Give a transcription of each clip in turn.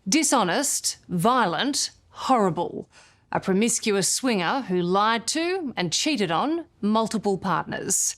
Dishonest, violent, horrible. A promiscuous swinger who lied to and cheated on multiple partners.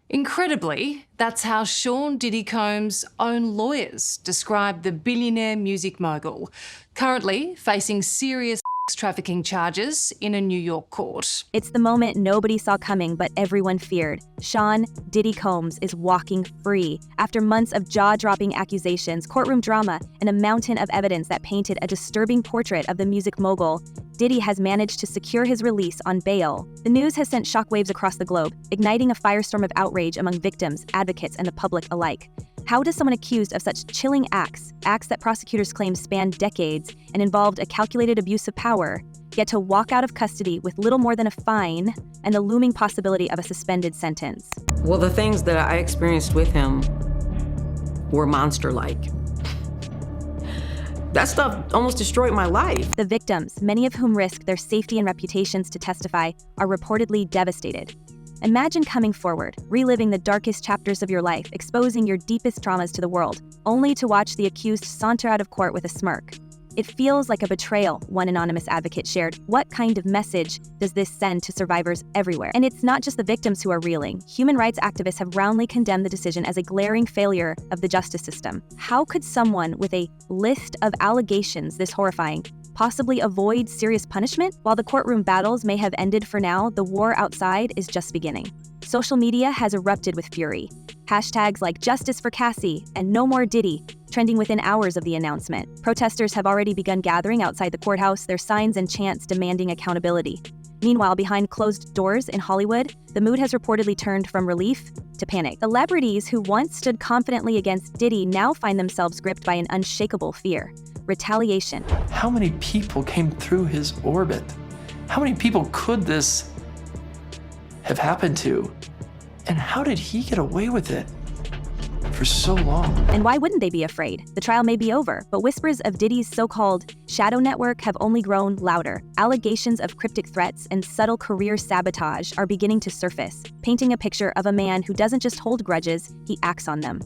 Incredibly, that's how Sean Diddy Combs' own lawyers describe the billionaire music mogul, currently facing serious trafficking charges in a New York court. It's the moment nobody saw coming, but everyone feared. Sean Diddy Combs is walking free. After months of jaw-dropping accusations, courtroom drama, and a mountain of evidence that painted a disturbing portrait of the music mogul, Diddy has managed to secure his release on bail. The news has sent shockwaves across the globe, igniting a firestorm of outrage among victims, advocates, and the public alike. How does someone accused of such chilling acts that prosecutors claim spanned decades and involved a calculated abuse of power, get to walk out of custody with little more than a fine and the looming possibility of a suspended sentence? Well, the things that I experienced with him were monster-like. That stuff almost destroyed my life. The victims, many of whom risked their safety and reputations to testify, are reportedly devastated. Imagine coming forward, reliving the darkest chapters of your life, exposing your deepest traumas to the world, only to watch the accused saunter out of court with a smirk. It feels like a betrayal, one anonymous advocate shared. What kind of message does this send to survivors everywhere? And it's not just the victims who are reeling. Human rights activists have roundly condemned the decision as a glaring failure of the justice system. How could someone with a list of allegations this horrifying possibly avoid serious punishment? While the courtroom battles may have ended for now, the war outside is just beginning. Social media has erupted with fury. Hashtags like Justice for Cassie and No More Diddy trending within hours of the announcement. Protesters have already begun gathering outside the courthouse, their signs and chants demanding accountability. Meanwhile, behind closed doors in Hollywood, the mood has reportedly turned from relief to panic. Celebrities who once stood confidently against Diddy now find themselves gripped by an unshakable fear: retaliation. How many people came through his orbit? How many people could this have happened to? And how did he get away with it for so long? And why wouldn't they be afraid? The trial may be over, but whispers of Diddy's so-called shadow network have only grown louder. Allegations of cryptic threats and subtle career sabotage are beginning to surface, painting a picture of a man who doesn't just hold grudges, he acts on them.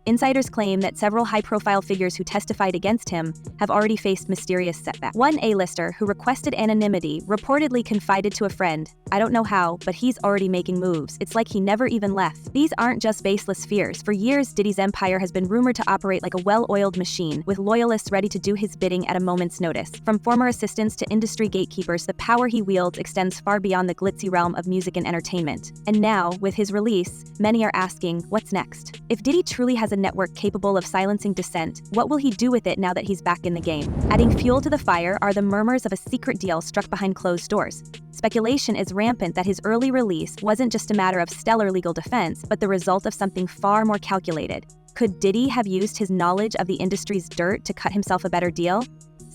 Insiders claim that several high-profile figures who testified against him have already faced mysterious setbacks. One A-lister who requested anonymity reportedly confided to a friend, "I don't know how, but he's already making moves. It's like he never even left." These aren't just baseless fears. For years, Diddy's empire has been rumored to operate like a well-oiled machine, with loyalists ready to do his bidding at a moment's notice. From former assistants to industry gatekeepers, the power he wields extends far beyond the glitzy realm of music and entertainment. And now, with his release, many are asking, what's next? If Diddy truly has a network capable of silencing dissent, what will he do with it now that he's back in the game? Adding fuel to the fire are the murmurs of a secret deal struck behind closed doors. Speculation is rampant that his early release wasn't just a matter of stellar legal defense, but the result of something far more calculated. Could Diddy have used his knowledge of the industry's dirt to cut himself a better deal?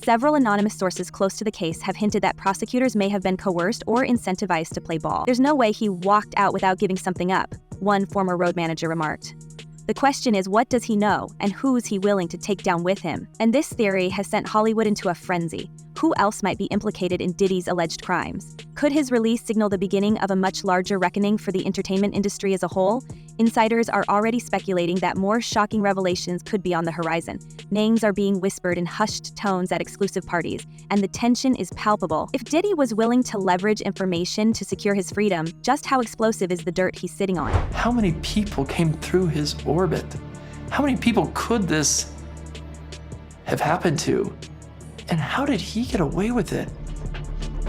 Several anonymous sources close to the case have hinted that prosecutors may have been coerced or incentivized to play ball. "There's no way he walked out without giving something up," one former road manager remarked. The question is, what does he know, and who's he willing to take down with him? And this theory has sent Hollywood into a frenzy. Who else might be implicated in Diddy's alleged crimes? Could his release signal the beginning of a much larger reckoning for the entertainment industry as a whole? Insiders are already speculating that more shocking revelations could be on the horizon. Names are being whispered in hushed tones at exclusive parties, and the tension is palpable. If Diddy was willing to leverage information to secure his freedom, just how explosive is the dirt he's sitting on? How many people came through his orbit? How many people could this have happened to? And how did he get away with it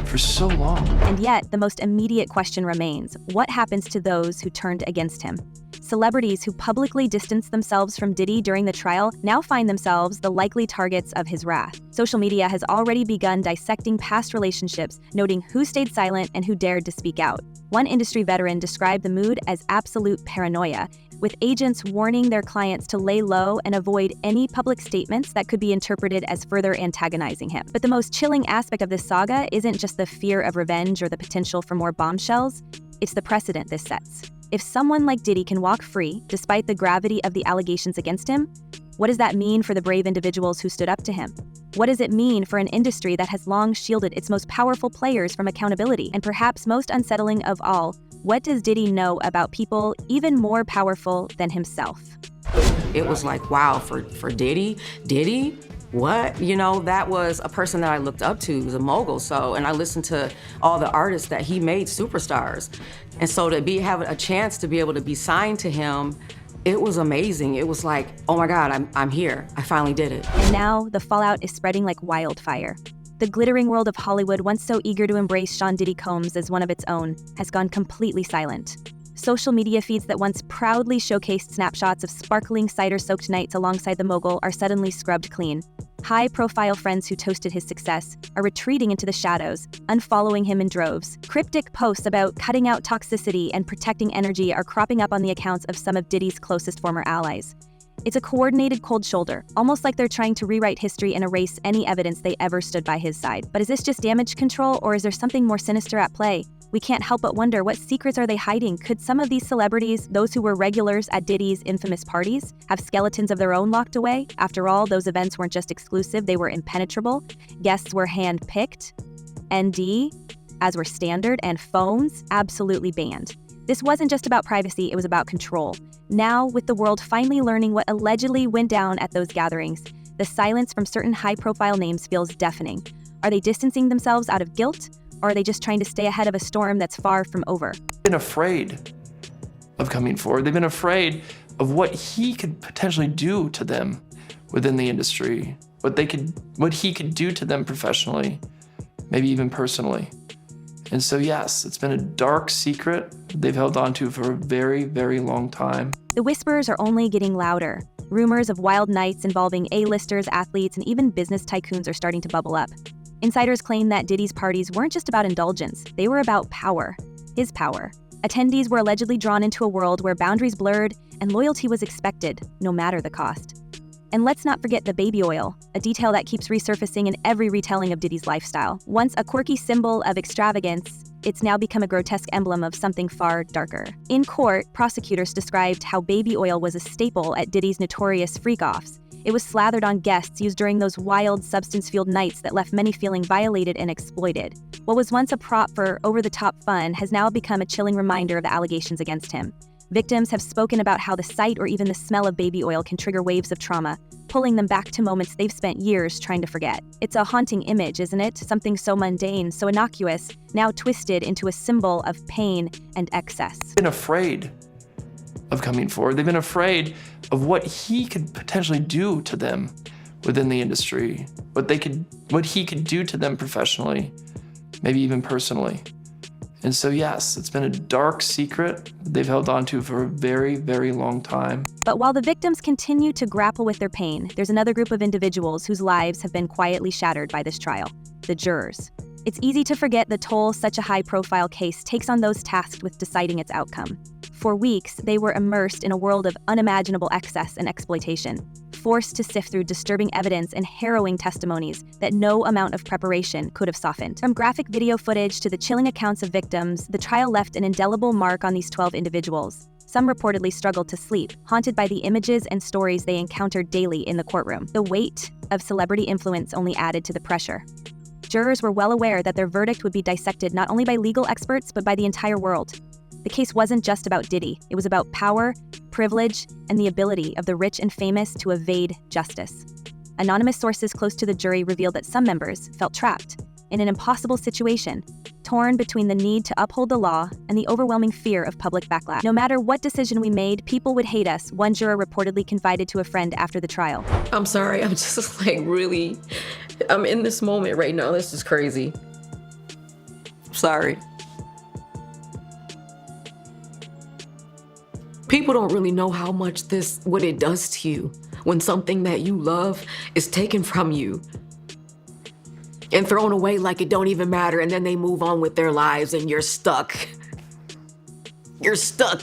for so long? And yet, the most immediate question remains: what happens to those who turned against him? Celebrities who publicly distanced themselves from Diddy during the trial now find themselves the likely targets of his wrath. Social media has already begun dissecting past relationships, noting who stayed silent and who dared to speak out. One industry veteran described the mood as absolute paranoia, with agents warning their clients to lay low and avoid any public statements that could be interpreted as further antagonizing him. But the most chilling aspect of this saga isn't just the fear of revenge or the potential for more bombshells, it's the precedent this sets. If someone like Diddy can walk free, despite the gravity of the allegations against him, what does that mean for the brave individuals who stood up to him? What does it mean for an industry that has long shielded its most powerful players from accountability? And perhaps most unsettling of all, what does Diddy know about people even more powerful than himself? It was like, wow, for Diddy, what? You know, that was a person that I looked up to. He was a mogul, and I listened to all the artists that he made superstars. And so to have a chance to be able to be signed to him, it was amazing. It was like, oh my God, I'm here. I finally did it. And now the fallout is spreading like wildfire. The glittering world of Hollywood, once so eager to embrace Sean Diddy Combs as one of its own, has gone completely silent. Social media feeds that once proudly showcased snapshots of sparkling cider-soaked nights alongside the mogul are suddenly scrubbed clean. High-profile friends who toasted his success are retreating into the shadows, unfollowing him in droves. Cryptic posts about cutting out toxicity and protecting energy are cropping up on the accounts of some of Diddy's closest former allies. It's a coordinated cold shoulder, almost like they're trying to rewrite history and erase any evidence they ever stood by his side. But is this just damage control, or is there something more sinister at play? We can't help but wonder, what secrets are they hiding? Could some of these celebrities, those who were regulars at Diddy's infamous parties, have skeletons of their own locked away? After all, those events weren't just exclusive, they were impenetrable. Guests were hand-picked. ND, as were standard, and phones absolutely banned. This wasn't just about privacy, it was about control. Now, with the world finally learning what allegedly went down at those gatherings, the silence from certain high-profile names feels deafening. Are they distancing themselves out of guilt? Or are they just trying to stay ahead of a storm that's far from over? They've been afraid of coming forward. They've been afraid of what he could potentially do to them within the industry, what he could do to them professionally, maybe even personally. And so yes, it's been a dark secret they've held on to for a very, very long time. The whispers are only getting louder. Rumors of wild nights involving A-listers, athletes, and even business tycoons are starting to bubble up. Insiders claim that Diddy's parties weren't just about indulgence, they were about power. His power. Attendees were allegedly drawn into a world where boundaries blurred and loyalty was expected, no matter the cost. And let's not forget the baby oil, a detail that keeps resurfacing in every retelling of Diddy's lifestyle. Once a quirky symbol of extravagance, it's now become a grotesque emblem of something far darker. In court, prosecutors described how baby oil was a staple at Diddy's notorious freak-offs. It was slathered on guests, used during those wild, substance-fueled nights that left many feeling violated and exploited. What was once a prop for over-the-top fun has now become a chilling reminder of the allegations against him. Victims have spoken about how the sight or even the smell of baby oil can trigger waves of trauma, pulling them back to moments they've spent years trying to forget. It's a haunting image, isn't it? Something so mundane, so innocuous, now twisted into a symbol of pain and excess. They've been afraid of coming forward. They've been afraid of what he could potentially do to them within the industry, what he could do to them professionally, maybe even personally. And so yes, it's been a dark secret they've held on to for a very, very long time. But while the victims continue to grapple with their pain, there's another group of individuals whose lives have been quietly shattered by this trial: the jurors. It's easy to forget the toll such a high-profile case takes on those tasked with deciding its outcome. For weeks, they were immersed in a world of unimaginable excess and exploitation, forced to sift through disturbing evidence and harrowing testimonies that no amount of preparation could have softened. From graphic video footage to the chilling accounts of victims, the trial left an indelible mark on these 12 individuals. Some reportedly struggled to sleep, haunted by the images and stories they encountered daily in the courtroom. The weight of celebrity influence only added to the pressure. Jurors were well aware that their verdict would be dissected not only by legal experts, but by the entire world. The case wasn't just about Diddy. It was about power, privilege, and the ability of the rich and famous to evade justice. Anonymous sources close to the jury revealed that some members felt trapped in an impossible situation, torn between the need to uphold the law and the overwhelming fear of public backlash. No matter what decision we made, people would hate us, one juror reportedly confided to a friend after the trial. I'm sorry, I'm just I'm in this moment right now. This is crazy. Sorry. People don't really know how much what it does to you when something that you love is taken from you and thrown away like it don't even matter, and then they move on with their lives and you're stuck. You're stuck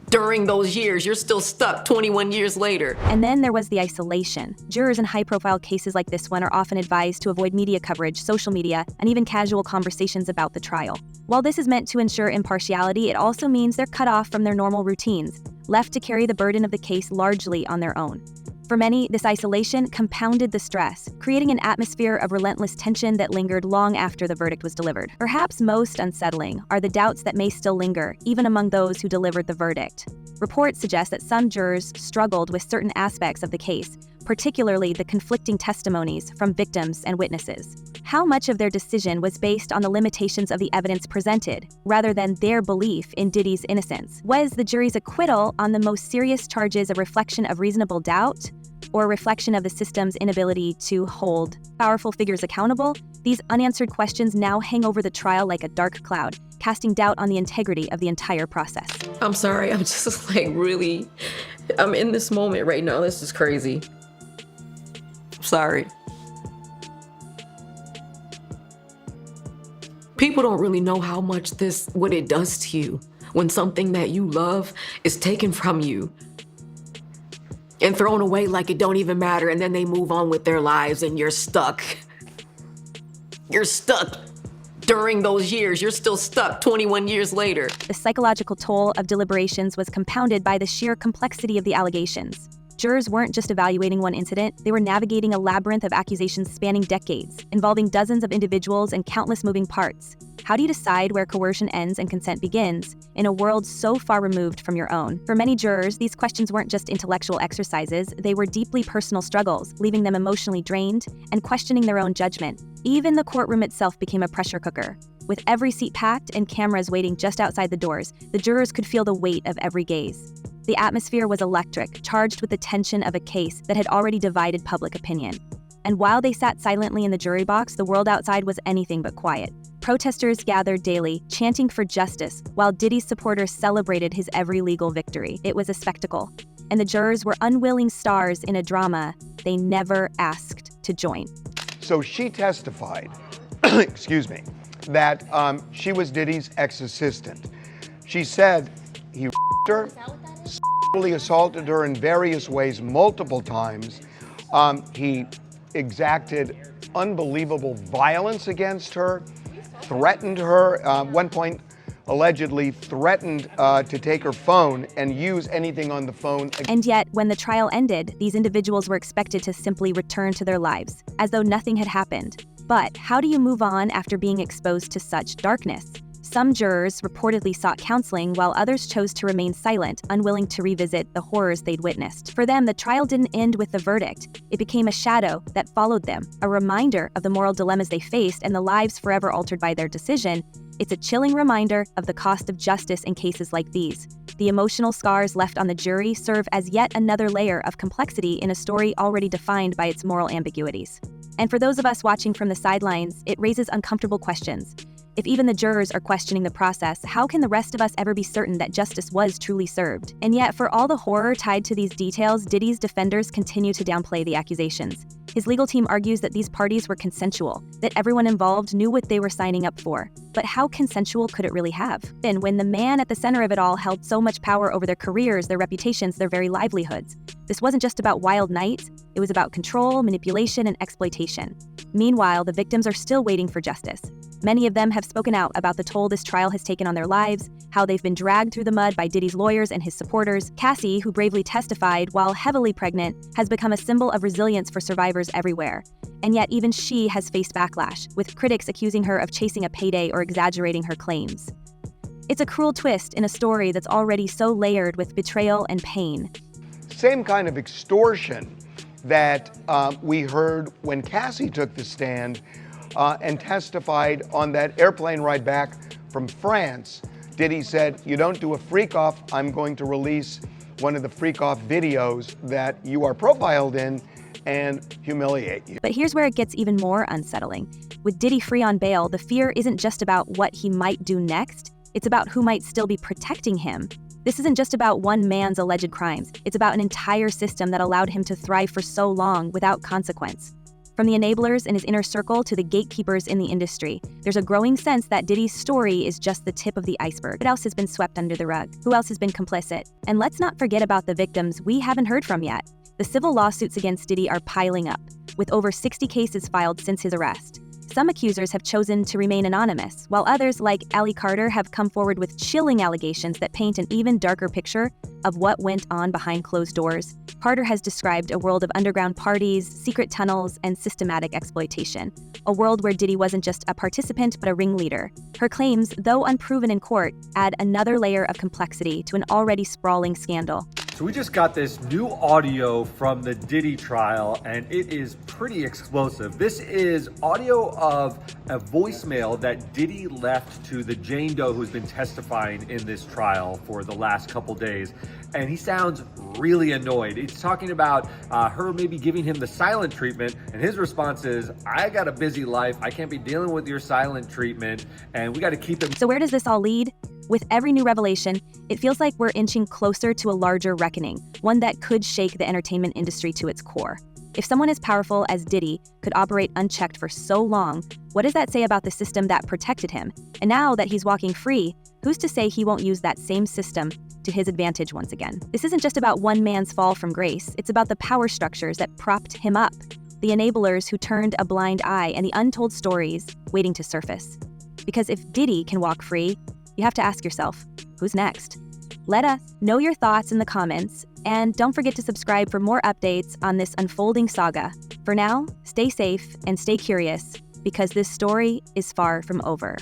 during those years. You're still stuck 21 years later. And then there was the isolation. Jurors in high-profile cases like this one are often advised to avoid media coverage, social media, and even casual conversations about the trial. While this is meant to ensure impartiality, it also means they're cut off from their normal routines, left to carry the burden of the case largely on their own. For many, this isolation compounded the stress, creating an atmosphere of relentless tension that lingered long after the verdict was delivered. Perhaps most unsettling are the doubts that may still linger, even among those who delivered the verdict. Reports suggest that some jurors struggled with certain aspects of the case, particularly the conflicting testimonies from victims and witnesses. How much of their decision was based on the limitations of the evidence presented, rather than their belief in Diddy's innocence? Was the jury's acquittal on the most serious charges a reflection of reasonable doubt, or a reflection of the system's inability to hold powerful figures accountable? These unanswered questions now hang over the trial like a dark cloud, casting doubt on the integrity of the entire process. I'm sorry, I'm just I'm in this moment right now. This is crazy. Sorry. People don't really know how much what it does to you when something that you love is taken from you and thrown away like it don't even matter, and then they move on with their lives and you're stuck. You're stuck during those years. You're still stuck 21 years later. The psychological toll of deliberations was compounded by the sheer complexity of the allegations. Jurors weren't just evaluating one incident, they were navigating a labyrinth of accusations spanning decades, involving dozens of individuals and countless moving parts. How do you decide where coercion ends and consent begins, in a world so far removed from your own? For many jurors, these questions weren't just intellectual exercises, they were deeply personal struggles, leaving them emotionally drained and questioning their own judgment. Even the courtroom itself became a pressure cooker. With every seat packed and cameras waiting just outside the doors, the jurors could feel the weight of every gaze. The atmosphere was electric, charged with the tension of a case that had already divided public opinion. And while they sat silently in the jury box, the world outside was anything but quiet. Protesters gathered daily, chanting for justice, while Diddy's supporters celebrated his every legal victory. It was a spectacle, and the jurors were unwilling stars in a drama they never asked to join. So she testified, excuse me, that she was Diddy's ex-assistant. She said he her, sexually assaulted her in various ways multiple times. He exacted unbelievable violence against her, threatened her, one point allegedly threatened to take her phone and use anything on the phone. And yet, when the trial ended, these individuals were expected to simply return to their lives, as though nothing had happened. But how do you move on after being exposed to such darkness? Some jurors reportedly sought counseling, while others chose to remain silent, unwilling to revisit the horrors they'd witnessed. For them, the trial didn't end with the verdict. It became a shadow that followed them, a reminder of the moral dilemmas they faced and the lives forever altered by their decision. It's a chilling reminder of the cost of justice in cases like these. The emotional scars left on the jury serve as yet another layer of complexity in a story already defined by its moral ambiguities. And for those of us watching from the sidelines, it raises uncomfortable questions. If even the jurors are questioning the process, how can the rest of us ever be certain that justice was truly served? And yet, for all the horror tied to these details, Diddy's defenders continue to downplay the accusations. His legal team argues that these parties were consensual, that everyone involved knew what they were signing up for. But how consensual could it really have been when the man at the center of it all held so much power over their careers, their reputations, their very livelihoods? This wasn't just about wild nights, it was about control, manipulation, and exploitation. Meanwhile, the victims are still waiting for justice. Many of them have spoken out about the toll this trial has taken on their lives, how they've been dragged through the mud by Diddy's lawyers and his supporters. Cassie, who bravely testified while heavily pregnant, has become a symbol of resilience for survivors everywhere. And yet even she has faced backlash, with critics accusing her of chasing a payday or exaggerating her claims. It's a cruel twist in a story that's already so layered with betrayal and pain. Same kind of extortion that we heard when Cassie took the stand and testified on that airplane ride back from France. Diddy said, "You don't do a freak off, I'm going to release one of the freak off videos that you are profiled in and humiliate you." But here's where it gets even more unsettling. With Diddy free on bail, the fear isn't just about what he might do next, it's about who might still be protecting him. This isn't just about one man's alleged crimes, it's about an entire system that allowed him to thrive for so long without consequence. From the enablers in his inner circle to the gatekeepers in the industry, there's a growing sense that Diddy's story is just the tip of the iceberg. What else has been swept under the rug? Who else has been complicit? And let's not forget about the victims we haven't heard from yet. The civil lawsuits against Diddy are piling up, with over 60 cases filed since his arrest. Some accusers have chosen to remain anonymous, while others, like Ali Carter, have come forward with chilling allegations that paint an even darker picture of what went on behind closed doors. Carter has described a world of underground parties, secret tunnels, and systematic exploitation. A world where Diddy wasn't just a participant, but a ringleader. Her claims, though unproven in court, add another layer of complexity to an already sprawling scandal. So we just got this new audio from the Diddy trial, and it is pretty explosive. This is audio of a voicemail that Diddy left to the Jane Doe who's been testifying in this trial for the last couple days. And he sounds really annoyed. He's talking about her maybe giving him the silent treatment, and his response is, I got a busy life. I can't be dealing with your silent treatment, and we got to keep it. So where does this all lead? With every new revelation, it feels like we're inching closer to a larger reckoning, one that could shake the entertainment industry to its core. If someone as powerful as Diddy could operate unchecked for so long, what does that say about the system that protected him? And now that he's walking free, who's to say he won't use that same system to his advantage once again? This isn't just about one man's fall from grace, it's about the power structures that propped him up, the enablers who turned a blind eye, and the untold stories waiting to surface. Because if Diddy can walk free, you have to ask yourself, who's next? Let us know your thoughts in the comments, and don't forget to subscribe for more updates on this unfolding saga. For now, stay safe and stay curious, because this story is far from over.